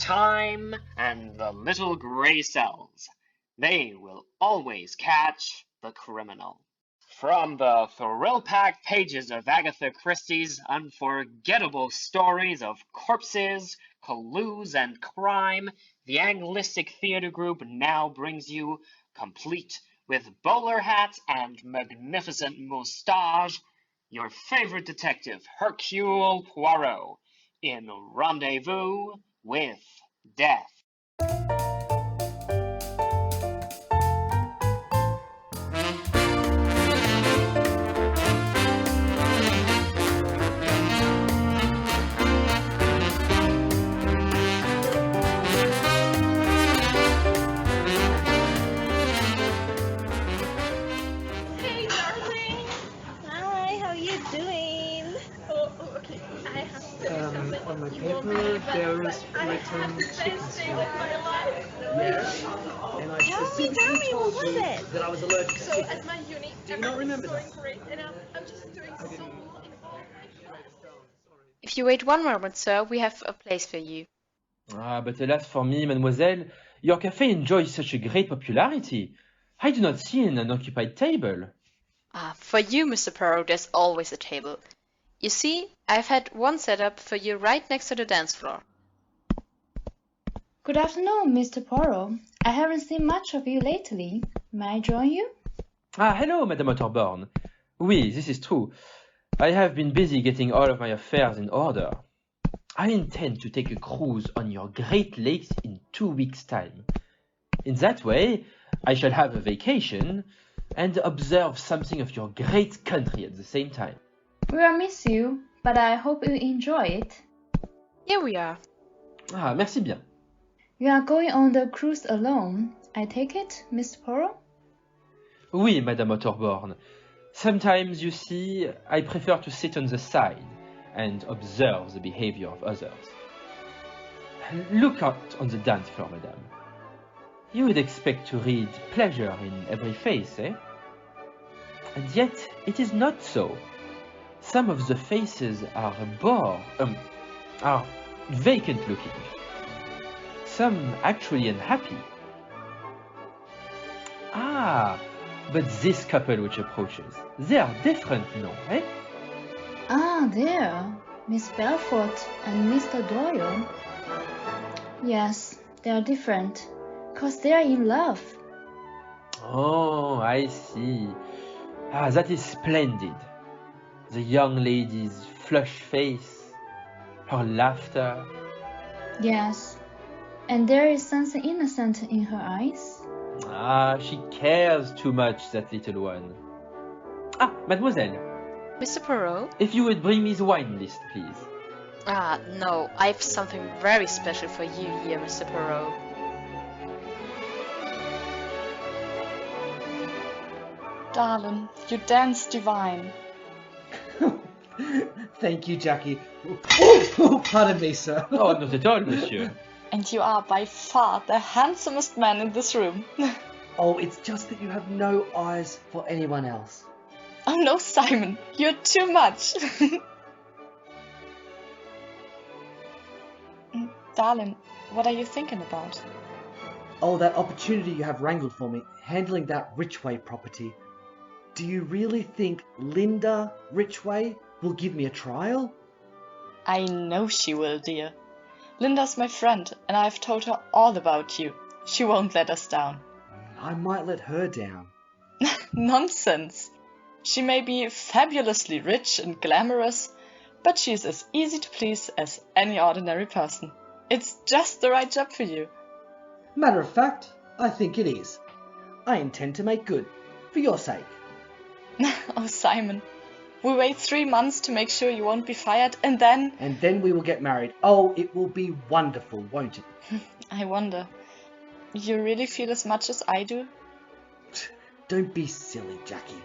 Time and the little gray cells. They will always catch the criminal. From the thrill-packed pages of Agatha Christie's unforgettable stories of corpses, clues, and crime, the Anglistic Theatre Group now brings you, complete with bowler hat and magnificent moustache, your favorite detective, Hercule Poirot, in Rendezvous with Death. Hey, darling! Hi, how you doing? Okay. I have to tell you something. On my You won't paper, believe it, there's but I written had the best chicken day soup. of my life. Yes, and I specifically tell me, told what was you it? that I was allergic to So chicken. at my uni, Do you not remember everything's that? going great, and I'm just doing so well in all my classes. If you wait one moment, sir, we have a place for you. Ah, but alas for me, mademoiselle, your cafe enjoys such a great popularity. I do not see an unoccupied table. Ah, for you, Mr. Poirot, there's always a table. You see, I've had one set up for you right next to the dance floor. Good afternoon, Mr. Poirot. I haven't seen much of you lately. May I join you? Ah, hello, Madame Otterborn. Oui, this is true. I have been busy getting all of my affairs in order. I intend to take a cruise on your Great Lakes in 2 weeks' time. In that way, I shall have a vacation and observe something of your great country at the same time. We will miss you, but I hope you enjoy it. Here we are. Ah, merci bien. You are going on the cruise alone, I take it, Mr. Poirot? Oui, Madame Otterborn. Sometimes, you see, I prefer to sit on the side and observe the behavior of others. Look out on the dance floor, madame. You would expect to read pleasure in every face, eh? And yet, it is not so. Some of the faces are are vacant looking. Some actually unhappy. Ah, but this couple which approaches, they are different, no, eh? Ah, there, Miss Belfort and Mr. Doyle. Yes, they are different, 'cause they are in love. Oh, I see. Ah, that is splendid. The young lady's flushed face, her laughter. Yes, and there is something innocent in her eyes. Ah, she cares too much, that little one. Ah, mademoiselle, Mr. Poirot? if you would bring me the wine list, please. Ah, no, I've something very special for you here, Mr. Poirot. Darling, you dance divine. Thank you, Jackie. Oh, pardon me, sir. Oh, not at all, monsieur. And you are by far the handsomest man in this room. Oh, it's just that you have no eyes for anyone else. Oh no, Simon, you're too much. Darling, what are you thinking about? Oh, that opportunity you have wrangled for me, handling that Richway property. Do you really think Linda Richway will give me a trial? I know she will, dear. Linda's my friend, and I've told her all about you. She won't let us down. I might let her down. Nonsense. She may be fabulously rich and glamorous, but she's as easy to please as any ordinary person. It's just the right job for you. Matter of fact, I think it is. I intend to make good, for your sake. Oh, Simon, we wait 3 months to make sure you won't be fired, and then... And then we will get married. Oh, it will be wonderful, won't it? I wonder, you really feel as much as I do? Don't be silly, Jackie.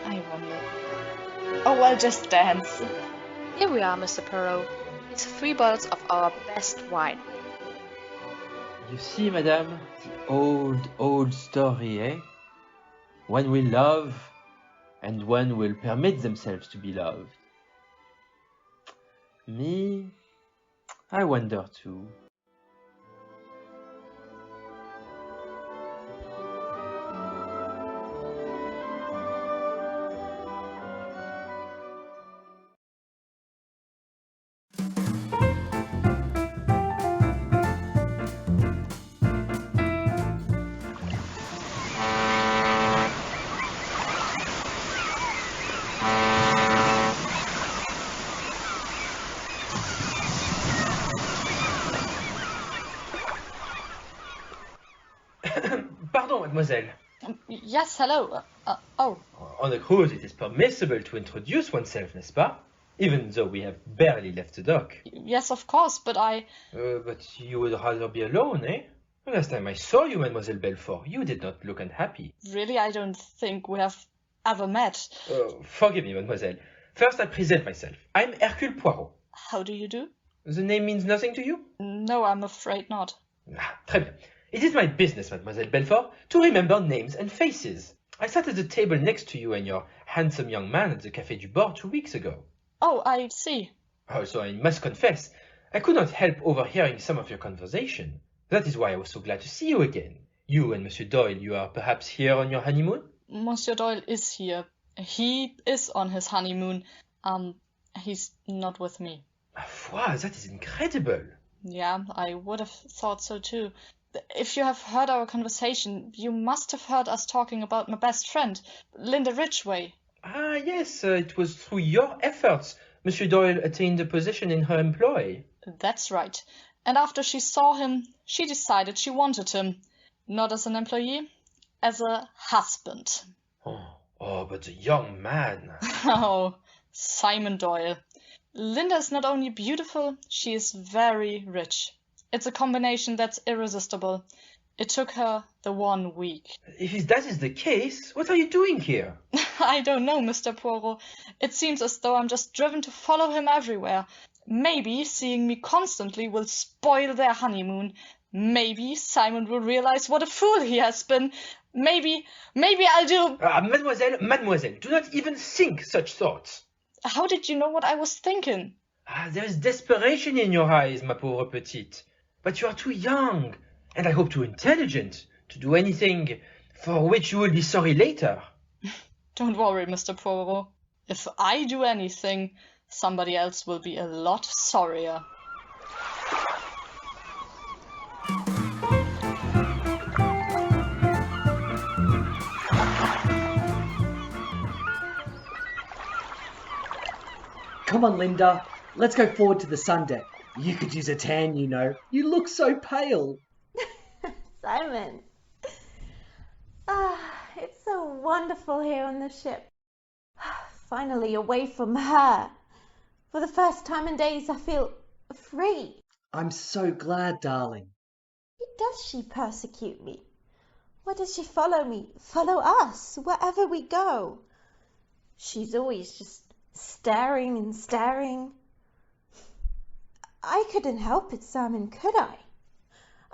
I wonder. Oh, well, just dance. Here we are, Mr. Poirot. It's 3 bottles of our best wine. You see, madame, the old story, eh? One will love, and one will permit themselves to be loved. Me, I wonder too. Pardon, mademoiselle. Yes, hello. Oh, On a cruise, it is permissible to introduce oneself, n'est-ce pas? Even though we have barely left the dock. yes, of course, but But you would rather be alone, eh? Last time I saw you, Mademoiselle Belfort, you did not look unhappy. really, I don't think we have ever met. Forgive me, mademoiselle. First, I present myself. I'm Hercule Poirot. How do you do? The name means nothing to you? No, I'm afraid not. Très bien. It is my business, Mademoiselle Belfort, to remember names and faces. I sat at the table next to you and your handsome young man at the Café du Bord 2 weeks ago. Oh, I see. Also, I must confess, I could not help overhearing some of your conversation. That is why I was so glad to see you again. You and Monsieur Doyle, you are perhaps here on your honeymoon? Monsieur Doyle is here. He is on his honeymoon. He's not with me. Wow, that is incredible. Yeah, I would have thought so too. If you have heard our conversation, you must have heard us talking about my best friend, Linda Ridgway. Ah, yes, it was through your efforts Monsieur Doyle attained a position in her employ. That's right. And after she saw him, she decided she wanted him. Not as an employee, as a husband. But a young man. Oh, Simon Doyle. Linda is not only beautiful, she is very rich. It's a combination that's irresistible. It took her the 1 week. If that is the case, what are you doing here? I don't know, Mr. Poirot. It seems as though I'm just driven to follow him everywhere. Maybe seeing me constantly will spoil their honeymoon. Maybe Simon will realize what a fool he has been. Maybe I'll do... Mademoiselle, do not even think such thoughts. How did you know what I was thinking? There is desperation in your eyes, ma pauvre petite. But you are too young, and I hope too intelligent, to do anything for which you will be sorry later. Don't worry, Mr. Poirot. If I do anything, somebody else will be a lot sorrier. Come on, Linda. Let's go forward to the sun deck. You could use a tan, you know. You look so pale. Simon. It's so wonderful here on the ship. Finally away from her. For the first time in days, I feel free. I'm so glad, darling. Why does she persecute me? Why does she follow me, follow us, wherever we go? She's always just staring and staring. I couldn't help it, Simon, could I?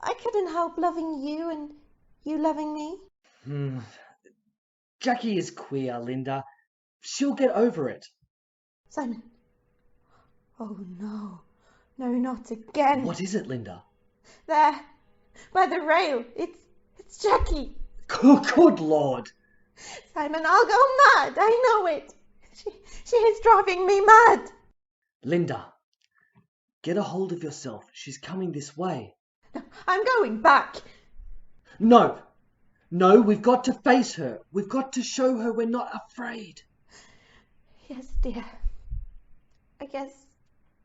I couldn't help loving you and you loving me. Jackie is queer, Linda. She'll get over it. Simon. Oh no. No, not again. What is it, Linda? There. By the rail. It's Jackie. Good Lord. Simon, I'll go mad. I know it. She is driving me mad. Linda, get a hold of yourself. She's coming this way. I'm going back. No, we've got to face her. We've got to show her we're not afraid. Yes, dear. I guess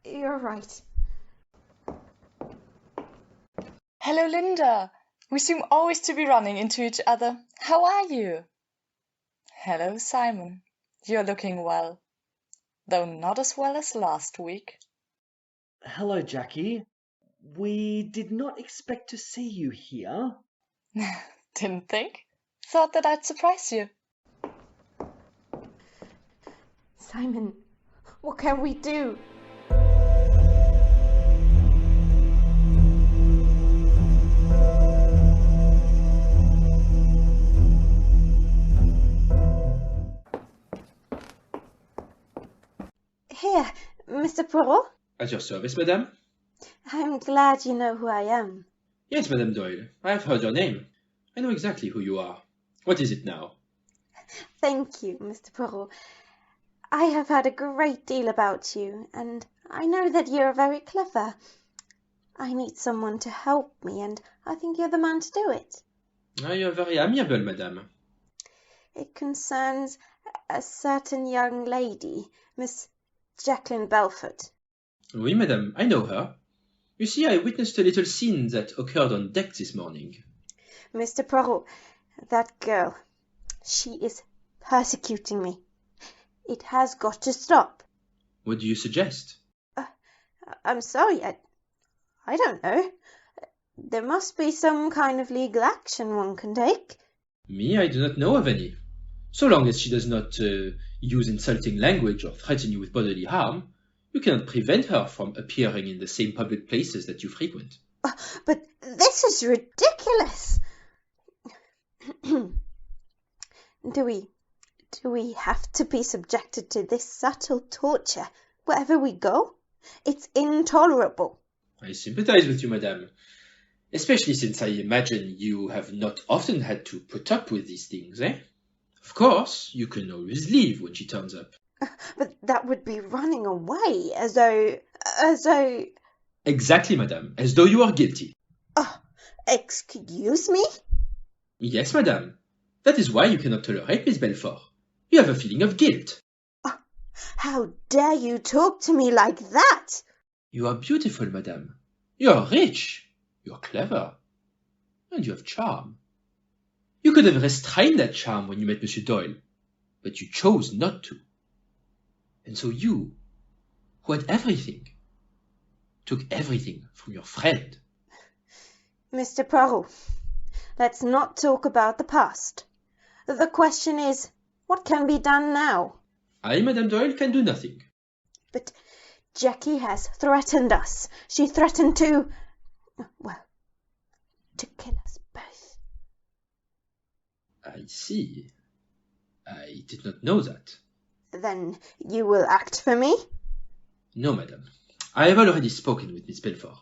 you're right. Hello, Linda. We seem always to be running into each other. How are you? Hello, Simon. You're looking well, though not as well as last week. Hello, Jackie. We did not expect to see you here. Didn't think. Thought that I'd surprise you. Simon, what can we do? Here, Mr. Poirot. At your service, madame. I'm glad you know who I am. Yes, Madame Doyle, I have heard your name. I know exactly who you are. What is it now? Thank you, Mr. Poirot. I have heard a great deal about you, and I know that you're very clever. I need someone to help me, and I think you're the man to do it. You are very amiable, Madame. It concerns a certain young lady, Miss Jacqueline Belfort. Oui, Madame, I know her. You see, I witnessed a little scene that occurred on deck this morning. Mr. Poirot, that girl, she is persecuting me. It has got to stop. What do you suggest? I'm sorry, I don't know. There must be some kind of legal action one can take. Me, I do not know of any. So long as she does not use insulting language or threaten you with bodily harm, you cannot prevent her from appearing in the same public places that you frequent. But this is ridiculous. Do we have to be subjected to this subtle torture wherever we go? It's intolerable. I sympathize with you, Madame. Especially since I imagine you have not often had to put up with these things, eh? Of course, you can always leave when she turns up. But that would be running away, as though... Exactly, Madame, as though you are guilty. Excuse me? Yes, Madame. That is why you cannot tolerate Miss Belfort. You have a feeling of guilt. How dare you talk to me like that? You are beautiful, Madame. You are rich. You are clever. And you have charm. You could have restrained that charm when you met Monsieur Doyle, but you chose not to. And so you, who had everything, took everything from your friend. Mr. Poirot, let's not talk about the past. The question is, what can be done now? I, Madame Doyle, can do nothing. But Jackie has threatened us. She threatened to... well, to kill us both. I see. I did not know that. Then you will act for me? No, Madame. I have already spoken with Miss Belfort.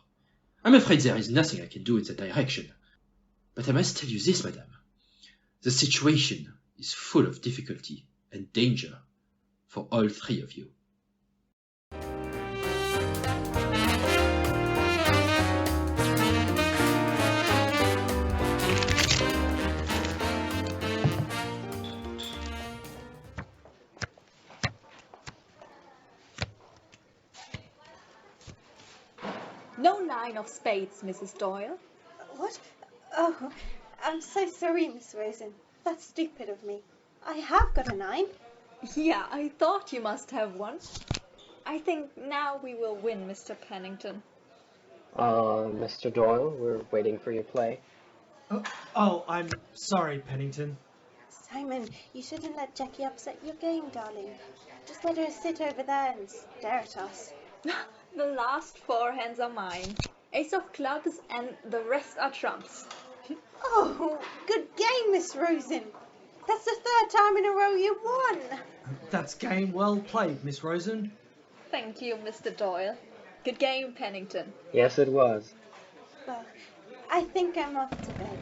I'm afraid there is nothing I can do in that direction. But I must tell you this, Madame. The situation is full of difficulty and danger for all three of you. No nine of spades, Mrs. Doyle. What? Oh, I'm so sorry, Miss Rosen. That's stupid of me. I have got a 9. Yeah, I thought you must have one. I think now we will win, Mr. Pennington. Mr. Doyle, we're waiting for your play. Oh, I'm sorry, Pennington. Simon, you shouldn't let Jackie upset your game, darling. Just let her sit over there and stare at us. The last 4 hands are mine. Ace of clubs and the rest are trumps. Oh, good game, Miss Rosen. That's the 3rd time in a row you won. That's game well played, Miss Rosen. Thank you, Mr. Doyle. Good game, Pennington. Yes, it was. Well, I think I'm off to bed.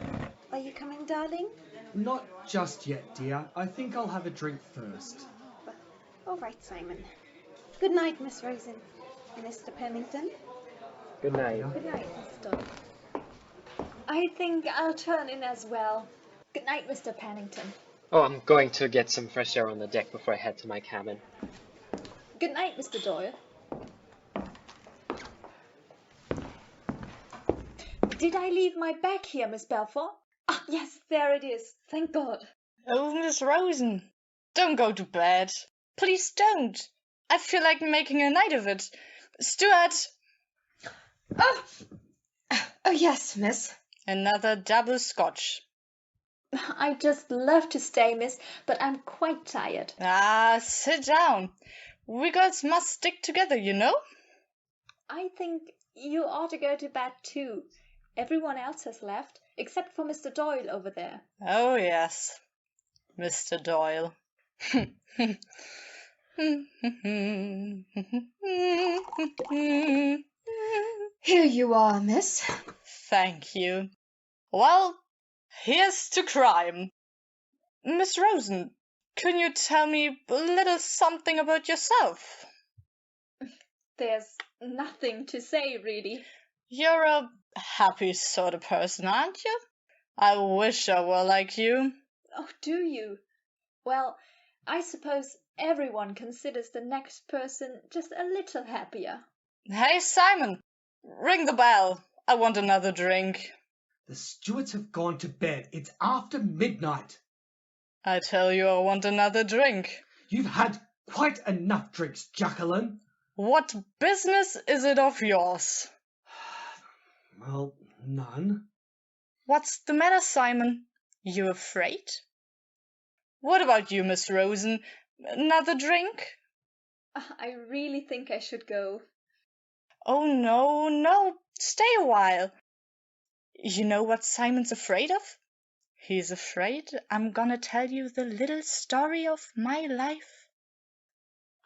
Are you coming, darling? Not just yet, dear. I think I'll have a drink first. Well, all right, Simon. Good night, Miss Rosen. Mr. Pennington. Good night. Good night, Miss Doyle. I think I'll turn in as well. Good night, Mr. Pennington. Oh, I'm going to get some fresh air on the deck before I head to my cabin. Good night, Mr. Doyle. Did I leave my bag here, Miss Belfort? Ah, yes, there it is. Thank God. Oh, Miss Rosen, don't go to bed. Please don't. I feel like making a night of it. Stuart! Oh, yes, miss. Another double scotch. I'd just love to stay, miss, but I'm quite tired. Ah, sit down. We girls must stick together, you know? I think you ought to go to bed too. Everyone else has left, except for Mr. Doyle over there. Oh, yes, Mr. Doyle. Here you are, miss. Thank you. Well, here's to crime. Miss Rosen, can you tell me a little something about yourself? There's nothing to say, really. You're a happy sort of person, aren't you? I wish I were like you. Oh, do you? Well, I suppose everyone considers the next person just a little happier. Hey, Simon, ring the bell. I want another drink. The stewards have gone to bed. It's after midnight. I tell you, I want another drink. You've had quite enough drinks, Jacqueline. What business is it of yours? Well, none. What's the matter, Simon? You afraid? What about you, Miss Rosen? Another drink? I really think I should go. Oh, no, stay a while. You know what Simon's afraid of? He's afraid I'm gonna tell you the little story of my life.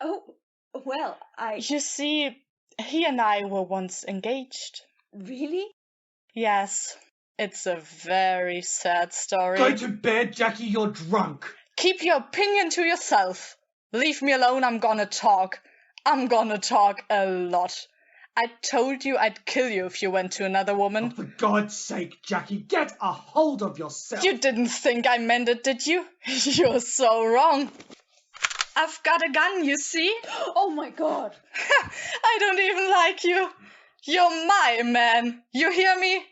Oh, well, You see, he and I were once engaged. Really? Yes, it's a very sad story. Go to bed, Jackie, you're drunk. Keep your opinion to yourself. Leave me alone, I'm gonna talk. I'm gonna talk a lot. I told you I'd kill you if you went to another woman. Oh, for God's sake, Jackie, get a hold of yourself. You didn't think I meant it, did you? You're so wrong. I've got a gun, you see? Oh my God. I don't even like you. You're my man. You hear me?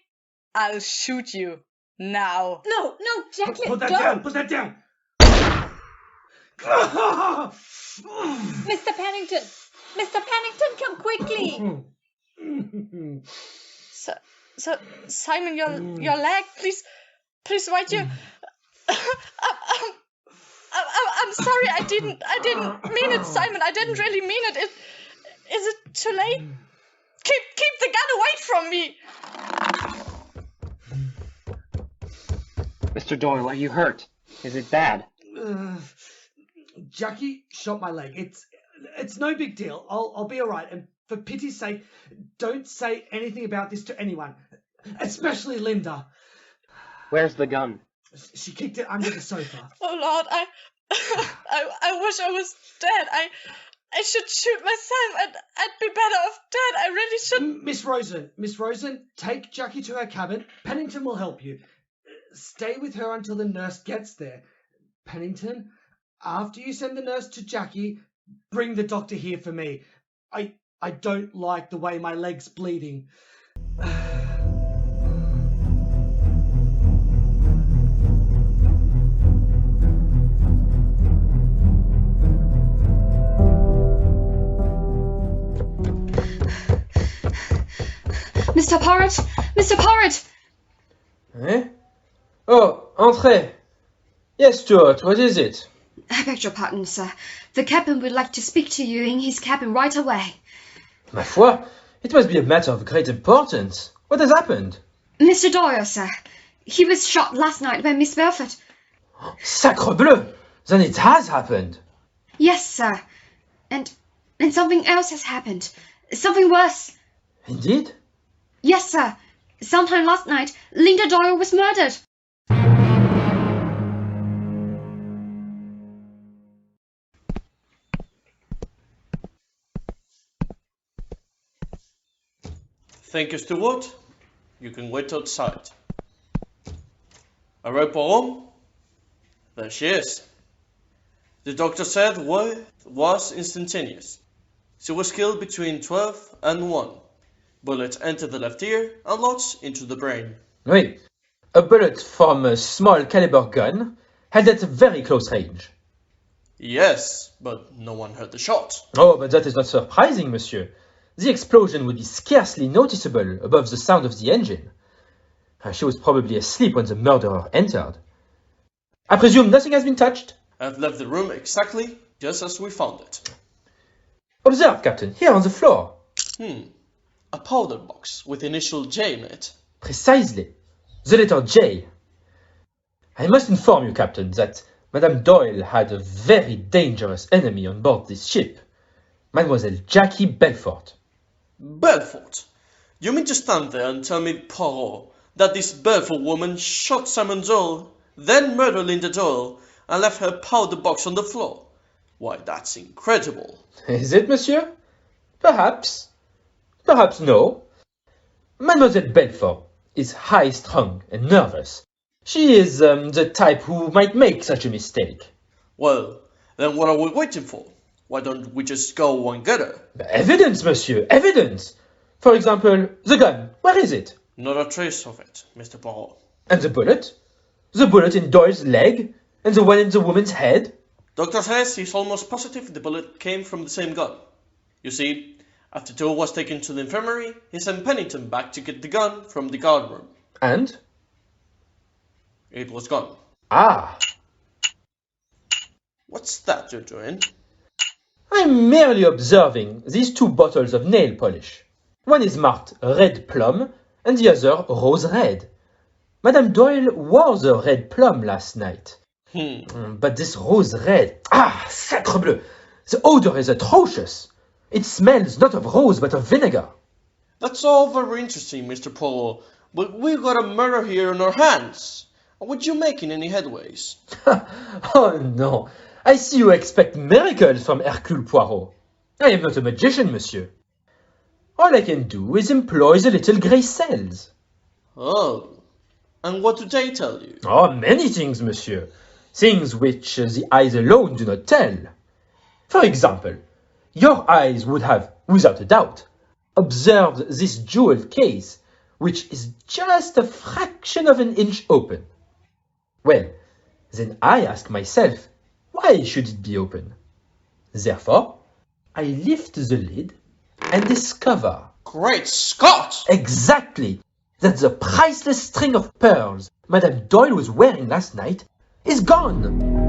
I'll shoot you. Now. No, Jacqueline, Put that don't. down, put that down. Mr. Pennington! Mr. Pennington, come quickly! So, Simon, your leg, please, why'd you? I'm sorry, I didn't mean it, Simon. I didn't really mean it. Is it too late? Keep the gun away from me. Mr. Doyle, are you hurt? Is it bad? Jackie shot my leg. It's no big deal. I'll be all right. And for pity's sake, don't say anything about this to anyone, especially Linda. Where's the gun? She kicked it under the sofa. Oh Lord, I wish I was dead. I should shoot myself, and I'd be better off dead. I really should. Miss Rosen, take Jackie to her cabin. Pennington will help you. Stay with her until the nurse gets there. Pennington, after you send the nurse to Jackie, bring the doctor here for me. I don't like the way my leg's bleeding. Mr. Poirot! Mr. Poirot! Eh? Oh, entrez. Yes, Stuart, what is it? I beg your pardon, sir. The captain would like to speak to you in his cabin right away. Ma foi, it must be a matter of great importance. What has happened? Mr. Doyle, sir. He was shot last night by Miss Belfort. Sacre bleu! Then it has happened. Yes, sir. And something else has happened. Something worse. Indeed? Yes, sir. Sometime last night, Linda Doyle was murdered. Thank you, Stuart. You can wait outside. Alright, Poirot. There she is. The doctor said was instantaneous. She was killed between 12 and 1. Bullet entered the left ear and lodged into the brain. Oui. A bullet from a small caliber gun held at a very close range. Yes, but no one heard the shot. Oh, but that is not surprising, monsieur. The explosion would be scarcely noticeable above the sound of the engine. She was probably asleep when the murderer entered. I presume nothing has been touched? I've left the room exactly just as we found it. Observe, Captain, here on the floor. A powder box with initial J in it. Precisely. The letter J. I must inform you, Captain, that Madame Doyle had a very dangerous enemy on board this ship. Mademoiselle Jackie Belfort. Belfort? You mean to stand there and tell me, Poirot, that this Belfort woman shot Simon Doyle, then murdered Linda Doyle, and left her powder box on the floor? Why, that's incredible. Is it, monsieur? Perhaps. Perhaps no. Mademoiselle Belfort is high-strung and nervous. She is the type who might make such a mistake. Well, then what are we waiting for? Why don't we just go and get her? Evidence, monsieur, evidence! For example, the gun. Where is it? Not a trace of it, Mr. Poirot. And the bullet? The bullet in Doyle's leg? And the one in the woman's head? Doctor says he's almost positive the bullet came from the same gun. You see, after Doyle was taken to the infirmary, he sent Pennington back to get the gun from the guardroom. And? It was gone. Ah! What's that you're doing? I'm merely observing these two bottles of nail polish. One is marked red plum and the other rose red. Madame Doyle wore the red plum last night. But this rose red, sacre bleu! The odor is atrocious. It smells not of rose but of vinegar. That's all very interesting, Mr. Poirot, but we've got a murder here on our hands. Would you making any headways? Oh no, I see you expect miracles from Hercule Poirot. I am not a magician, monsieur. All I can do is employ the little grey cells. Oh, and what do they tell you? Oh, many things, monsieur. Things which the eyes alone do not tell. For example, your eyes would have, without a doubt, observed this jewel case, which is just a fraction of an inch open. Well, then I ask myself, why should it be open? Therefore, I lift the lid and discover... Great Scott! Exactly! That the priceless string of pearls Madame Doyle was wearing last night is gone!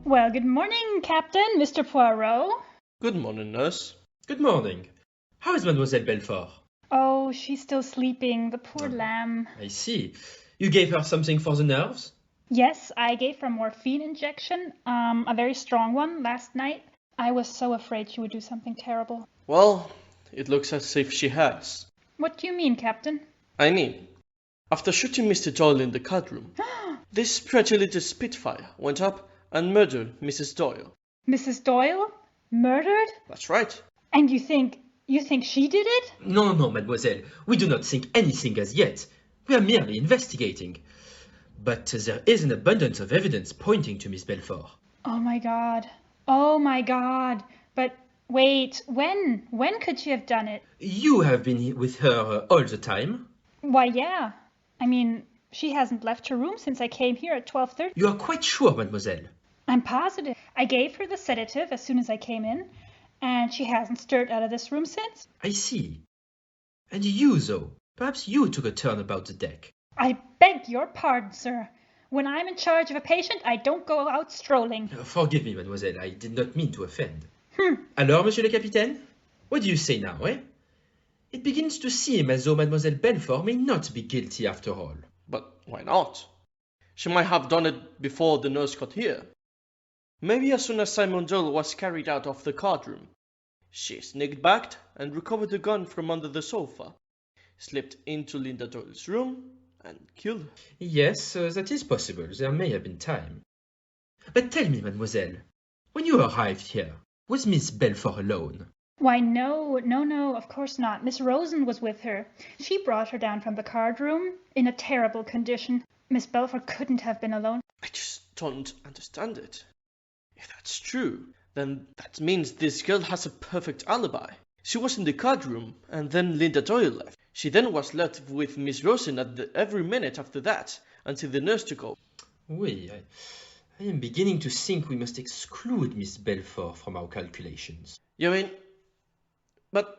Well, good morning, Captain, Mr. Poirot. Good morning, nurse. Good morning. How is Mademoiselle Belfort? Oh, she's still sleeping, the poor lamb. I see. You gave her something for the nerves? Yes, I gave her a morphine injection, a very strong one, last night. I was so afraid she would do something terrible. Well, it looks as if she has. What do you mean, Captain? I mean, after shooting Mr. Doyle in the card room, this pretty little Spitfire went up and murdered Mrs. Doyle. Mrs. Doyle? Murdered? That's right. And you think she did it? No, mademoiselle. We do not think anything as yet. We are merely investigating. But there is an abundance of evidence pointing to Miss Belfort. Oh my God. Oh my God. But wait, when? When could she have done it? You have been with her all the time? Why, yeah. I mean, she hasn't left her room since I came here at 12:30. You are quite sure, mademoiselle? I'm positive. I gave her the sedative as soon as I came in, and she hasn't stirred out of this room since. I see. And you, though? Perhaps you took a turn about the deck. I beg your pardon, sir. When I'm in charge of a patient, I don't go out strolling. Forgive me, mademoiselle. I did not mean to offend. Alors, monsieur le capitaine? What do you say now, eh? It begins to seem as though Mademoiselle Belfort may not be guilty after all. But why not? She might have done it before the nurse got here. Maybe as soon as Simon Doyle was carried out of the card room, she sneaked back and recovered the gun from under the sofa, slipped into Linda Doyle's room, and killed her. Yes, that is possible. There may have been time. But tell me, mademoiselle, when you arrived here, was Miss Belfort alone? Why, no, of course not. Miss Rosen was with her. She brought her down from the card room in a terrible condition. Miss Belfort couldn't have been alone. I just don't understand it. If that's true, then that means this girl has a perfect alibi. She was in the card room, and then Linda Doyle left. She then was left with Miss Rosen every minute after that, until the nurse took over. Oui, I am beginning to think we must exclude Miss Belfort from our calculations. You mean... But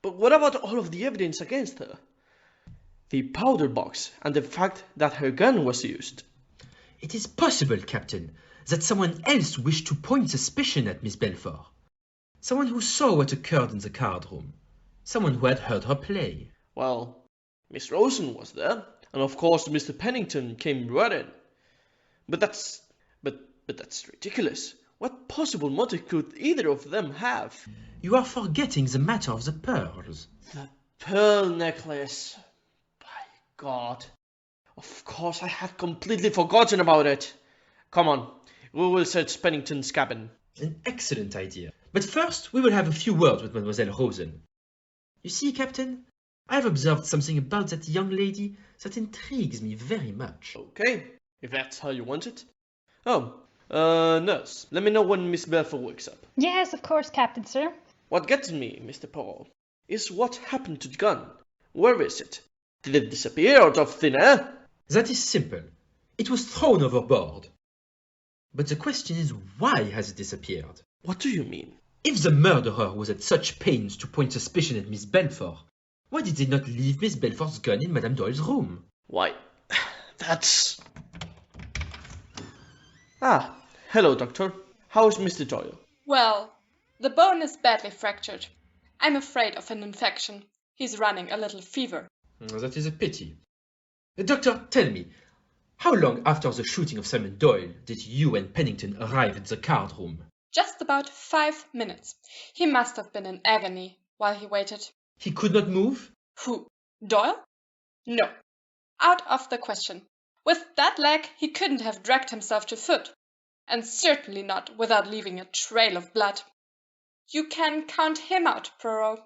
what about all of the evidence against her? The powder box, and the fact that her gun was used. It is possible, Captain, that someone else wished to point suspicion at Miss Belfort. Someone who saw what occurred in the card room. Someone who had heard her play. Well, Miss Rosen was there, and of course Mr. Pennington came right in. But that's ridiculous. What possible motive could either of them have? You are forgetting the matter of the pearls. The pearl necklace. By God. Of course, I had completely forgotten about it. Come on, we will search Pennington's cabin. An excellent idea. But first, we will have a few words with Mademoiselle Rosen. You see, Captain, I have observed something about that young lady that intrigues me very much. Okay, if that's how you want it. Oh, nurse, let me know when Miss Belfour wakes up. Yes, of course, Captain, sir. What gets me, Mr. Poirot, is what happened to the gun. Where is it? Did it disappear out of thin air? That is simple. It was thrown overboard. But the question is, why has it disappeared? What do you mean? If the murderer was at such pains to point suspicion at Miss Belfour, why did they not leave Miss Belfour's gun in Madame Doyle's room? Why, that's... Ah, hello, Doctor. How is Mr. Doyle? Well, the bone is badly fractured. I'm afraid of an infection. He's running a little fever. That is a pity. Doctor, tell me, how long after the shooting of Simon Doyle did you and Pennington arrive at the card room? Just about 5 minutes. He must have been in agony while he waited. He could not move? Who? Doyle? No. Out of the question. With that leg, he couldn't have dragged himself to foot. And certainly not without leaving a trail of blood. You can count him out, Poirot.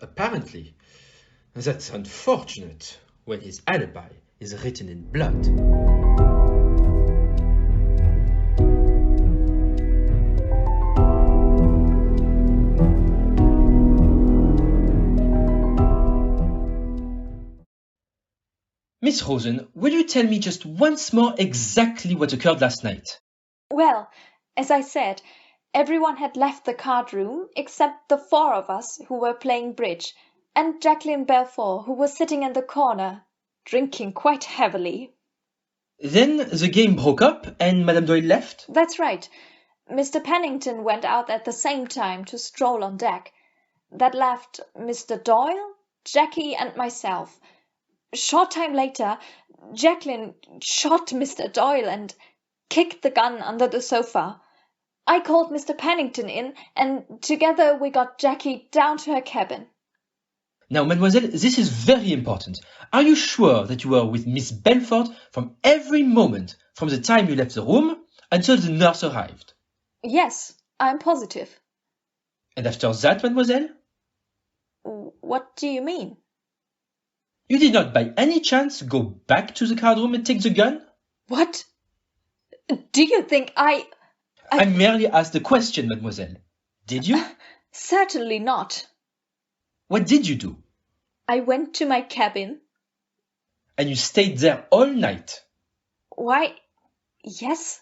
Apparently. That's unfortunate when his alibi is written in blood. Miss Rosen, will you tell me just once more exactly what occurred last night? Well, as I said, everyone had left the card room except the 4 of us who were playing bridge, and Jacqueline Belfour, who was sitting in the corner, drinking quite heavily. Then the game broke up and Madame Doyle left? That's right. Mr. Pennington went out at the same time to stroll on deck. That left Mr. Doyle, Jackie, and myself. A short time later, Jacqueline shot Mr. Doyle and kicked the gun under the sofa. I called Mr. Pennington in, and together we got Jackie down to her cabin. Now, mademoiselle, this is very important. Are you sure that you were with Miss Belfort from every moment from the time you left the room until the nurse arrived? Yes, I'm positive. And after that, mademoiselle? What do you mean? You did not by any chance go back to the card room and take the gun? What? Do you think I merely asked the question, mademoiselle. Did you? Certainly not. What did you do? I went to my cabin. And you stayed there all night? Why, yes.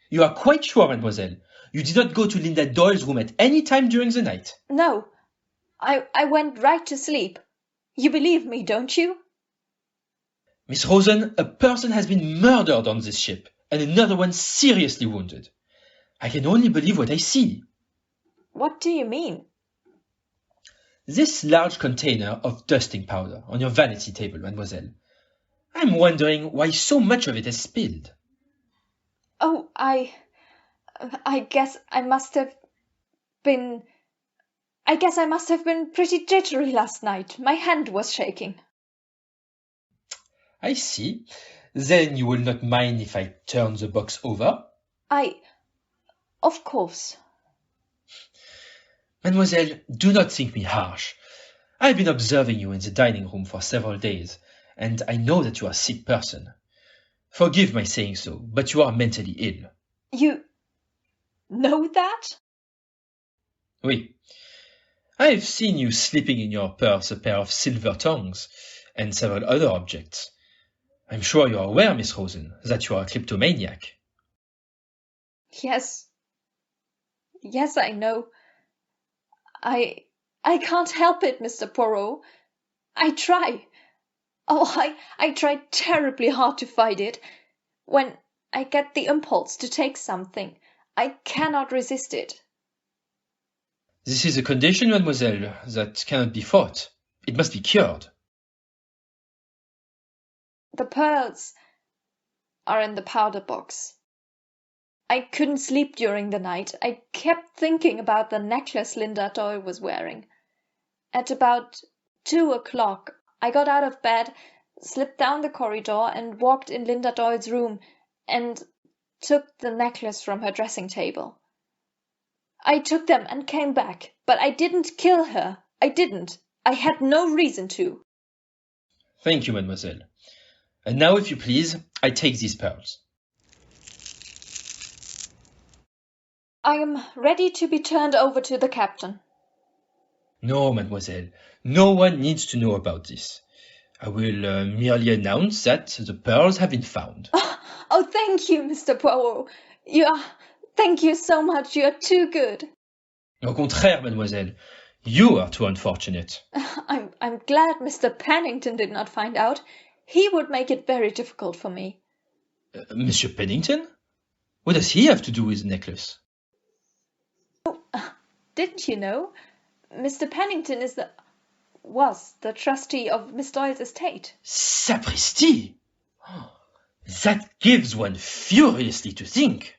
You are quite sure, mademoiselle? You did not go to Linda Doyle's room at any time during the night? No. I went right to sleep. You believe me, don't you? Miss Rosen, a person has been murdered on this ship, and another one seriously wounded. I can only believe what I see. What do you mean? This large container of dusting powder on your vanity table, mademoiselle. I'm wondering why so much of it has spilled. Oh, I guess I must have been pretty jittery last night. My hand was shaking. I see. Then you will not mind if I turn the box over? Of course. Mademoiselle, do not think me harsh. I've been observing you in the dining room for several days, and I know that you are a sick person. Forgive my saying so, but you are mentally ill. You know that? Oui. I've seen you slipping in your purse a pair of silver tongs and several other objects. I'm sure you are aware, Miss Rosen, that you are a kleptomaniac. Yes. Yes, I know. I can't help it, Mr. Poirot. I try. Oh, I try terribly hard to fight it. When I get the impulse to take something, I cannot resist it. This is a condition, mademoiselle, that cannot be fought. It must be cured. The pearls are in the powder box. I couldn't sleep during the night. I kept thinking about the necklace Linda Doyle was wearing. At about 2 o'clock, I got out of bed, slipped down the corridor, and walked in Linda Doyle's room and took the necklace from her dressing table. I took them and came back, but I didn't kill her. I didn't. I had no reason to. Thank you, mademoiselle. And now, if you please, I take these pearls. I am ready to be turned over to the captain. No, mademoiselle. No one needs to know about this. I will merely announce that the pearls have been found. Oh, thank you, Mr. Poirot. Thank you so much. You are too good. Au contraire, mademoiselle. You are too unfortunate. I'm glad Mr. Pennington did not find out. He would make it very difficult for me. Monsieur Pennington? What does he have to do with the necklace? Oh, didn't you know? Mr. Pennington was the trustee of Miss Doyle's estate. Sapristi! That gives one furiously to think.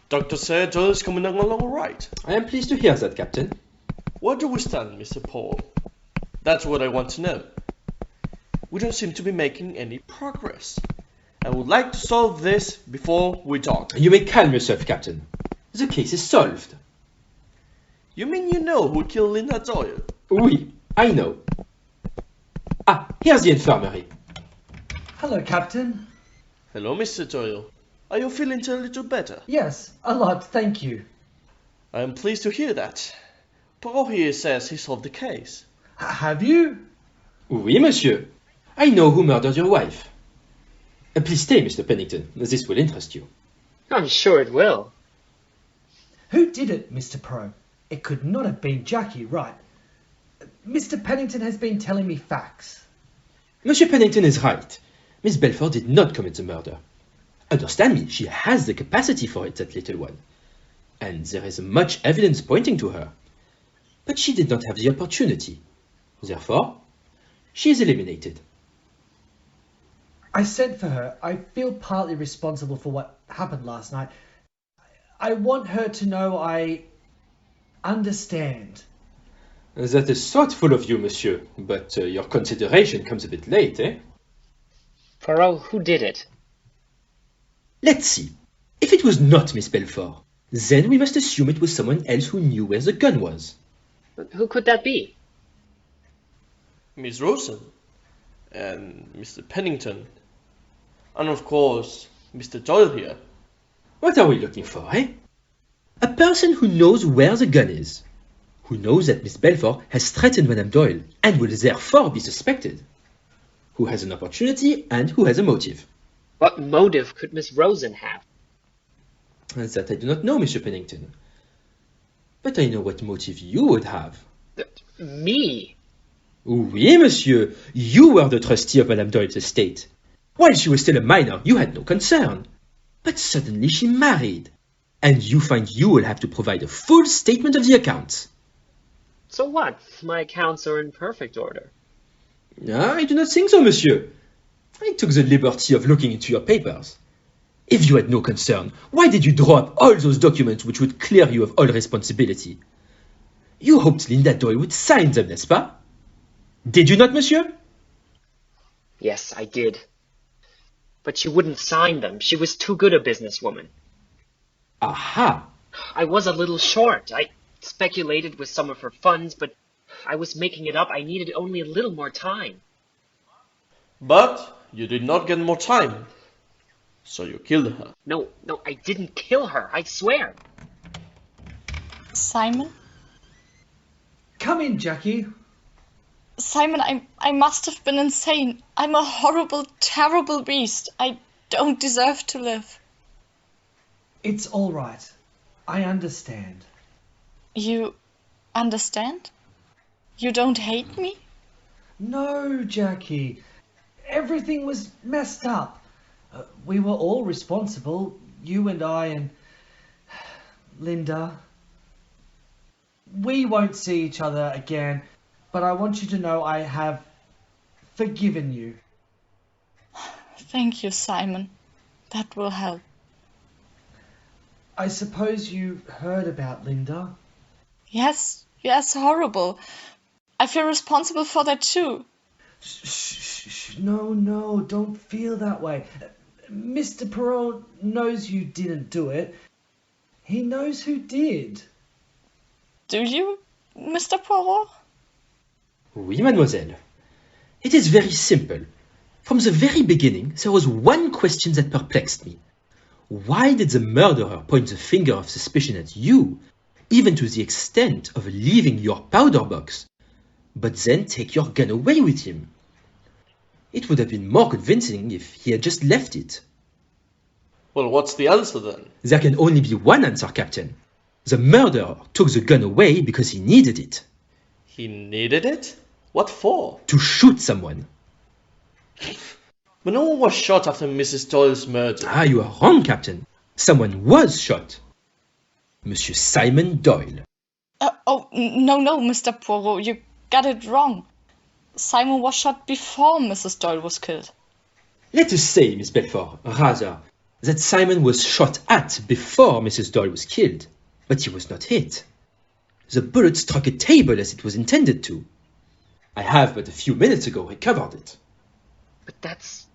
Doctor said Doyle is coming along all right. I am pleased to hear that, Captain. Where do we stand, Mr. Paul? That's what I want to know. We don't seem to be making any progress. I would like to solve this before we talk. You may calm yourself, Captain. The case is solved. You mean you know who killed Linda Doyle? Oui, I know. Ah, here's the infirmary. Hello, Captain. Hello, Mr. Doyle. Are you feeling a little better? Yes, a lot, thank you. I am pleased to hear that. Poirot here says he solved the case. Have you? Oui, monsieur. I know who murdered your wife. Please stay, Mr. Pennington. This will interest you. I'm sure it will. Who did it, Mr. Poirot? It could not have been Jackie, right? Mr. Pennington has been telling me facts. Monsieur Pennington is right. Miss Belfort did not commit the murder. Understand me, she has the capacity for it, that little one. And there is much evidence pointing to her. But she did not have the opportunity. Therefore, she is eliminated. I sent for her. I feel partly responsible for what happened last night. I want her to know I understand. That is thoughtful of you, monsieur, but your consideration comes a bit late, eh? Poirot, who did it? Let's see. If it was not Miss Belfort, then we must assume it was someone else who knew where the gun was. But who could that be? Miss Rosen and Mr. Pennington. And of course, Mr. Doyle here. What are we looking for, eh? A person who knows where the gun is. Who knows that Miss Belfort has threatened Madame Doyle and will therefore be suspected. Who has an opportunity and who has a motive. What motive could Miss Rosen have? That I do not know, Monsieur Pennington. But I know what motive you would have. Me? Oui, monsieur. You were the trustee of Madame Doyle's estate. While she was still a minor, you had no concern. But suddenly she married. And you find you will have to provide a full statement of the accounts. So what? My accounts are in perfect order. I do not think so, monsieur. I took the liberty of looking into your papers. If you had no concern, why did you draw up all those documents which would clear you of all responsibility? You hoped Linda Doyle would sign them, n'est-ce pas? Did you not, monsieur? Yes, I did. But she wouldn't sign them. She was too good a businesswoman. Aha! I was a little short. I speculated with some of her funds, but I was making it up. I needed only a little more time. But you did not get more time. So you killed her. No, I didn't kill her. I swear. Simon? Come in, Jackie. Simon, I must have been insane. I'm a horrible, terrible beast. I don't deserve to live. It's all right. I understand. You understand? You don't hate me? No, Jackie. Everything was messed up. We were all responsible, you and I and Linda. We won't see each other again, but I want you to know I have forgiven you. Thank you, Simon. That will help. I suppose you heard about Linda? Yes, horrible. I feel responsible for that too. Shh, no, don't feel that way. Mr. Poirot knows you didn't do it. He knows who did. Do you, Mr. Poirot? Oui, mademoiselle. It is very simple. From the very beginning, there was one question that perplexed me. Why did the murderer point the finger of suspicion at you, even to the extent of leaving your powder box, but then take your gun away with him? It would have been more convincing if he had just left it. Well, what's the answer then? There can only be one answer, Captain. The murderer took the gun away because he needed it. He needed it? What for? To shoot someone. But no one was shot after Mrs. Doyle's murder. Ah, you are wrong, Captain. Someone was shot. Monsieur Simon Doyle. No, Mr. Poirot, you got it wrong. Simon was shot before Mrs. Doyle was killed. Let us say, Miss Belfort, rather, that Simon was shot at before Mrs. Doyle was killed, but he was not hit. The bullet struck a table as it was intended to. I have but a few minutes ago recovered it. But that's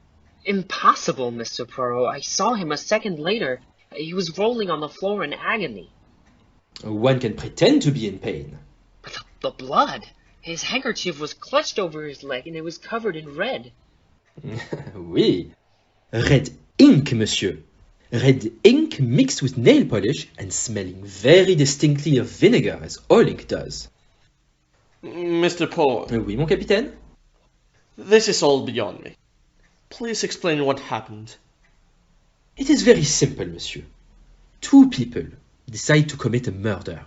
impossible, Mr. Poirot. I saw him a second later. He was rolling on the floor in agony. One can pretend to be in pain. But the blood! His handkerchief was clutched over his leg and it was covered in red. Oui. Red ink, monsieur. Red ink mixed with nail polish and smelling very distinctly of vinegar, as oil ink does. Mr. Poirot. Oui, mon capitaine? This is all beyond me. Please explain what happened. It is very simple, monsieur. Two people decide to commit a murder.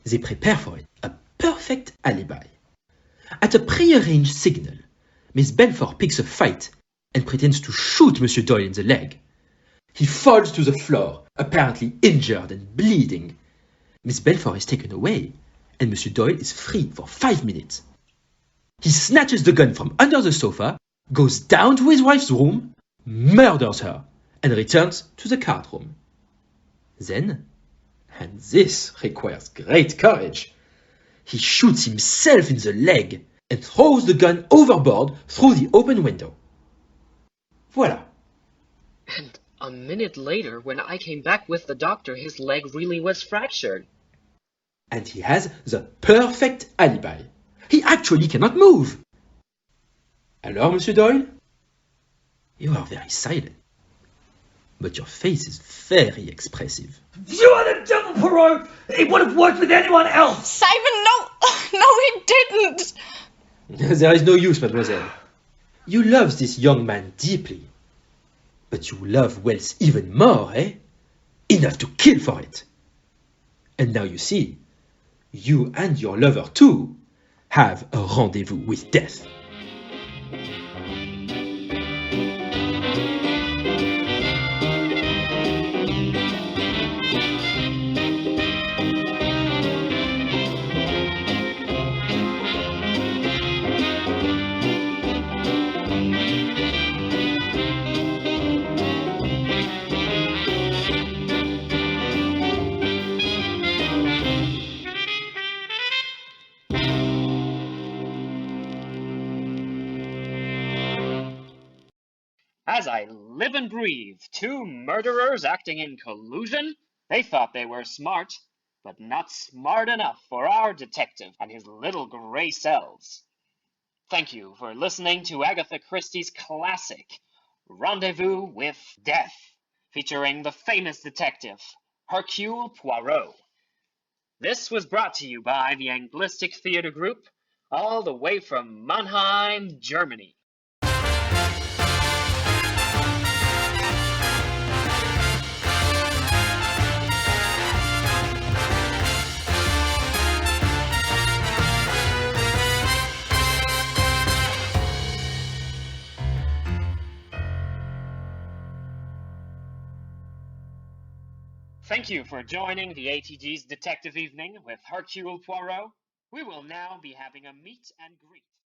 They prepare for it a perfect alibi. At a prearranged signal, Miss Belfort picks a fight and pretends to shoot Monsieur Doyle in the leg. He falls to the floor, apparently injured and bleeding. Miss Belfort is taken away, and Monsieur Doyle is free for 5 minutes. He snatches the gun from under the sofa, goes down to his wife's room, murders her, and returns to the card room. Then, and this requires great courage, he shoots himself in the leg and throws the gun overboard through the open window. Voilà. And a minute later, when I came back with the doctor, his leg really was fractured. And he has the perfect alibi. He actually cannot move. Alors, Monsieur Doyle? You are very silent. But your face is very expressive. You are the devil, Poirot! It would have worked with anyone else! Simon, no! No, he didn't! There is no use, mademoiselle. You love this young man deeply. But you love wealth even more, eh? Enough to kill for it. And now you see, you and your lover too have a rendezvous with death. As I live and breathe, two murderers acting in collusion? They thought they were smart, but not smart enough for our detective and his little gray cells. Thank you for listening to Agatha Christie's classic, Rendezvous with Death, featuring the famous detective, Hercule Poirot. This was brought to you by the Anglistic Theatre Group, all the way from Mannheim, Germany. Thank you for joining the ATG's Detective Evening with Hercule Poirot. We will now be having a meet and greet.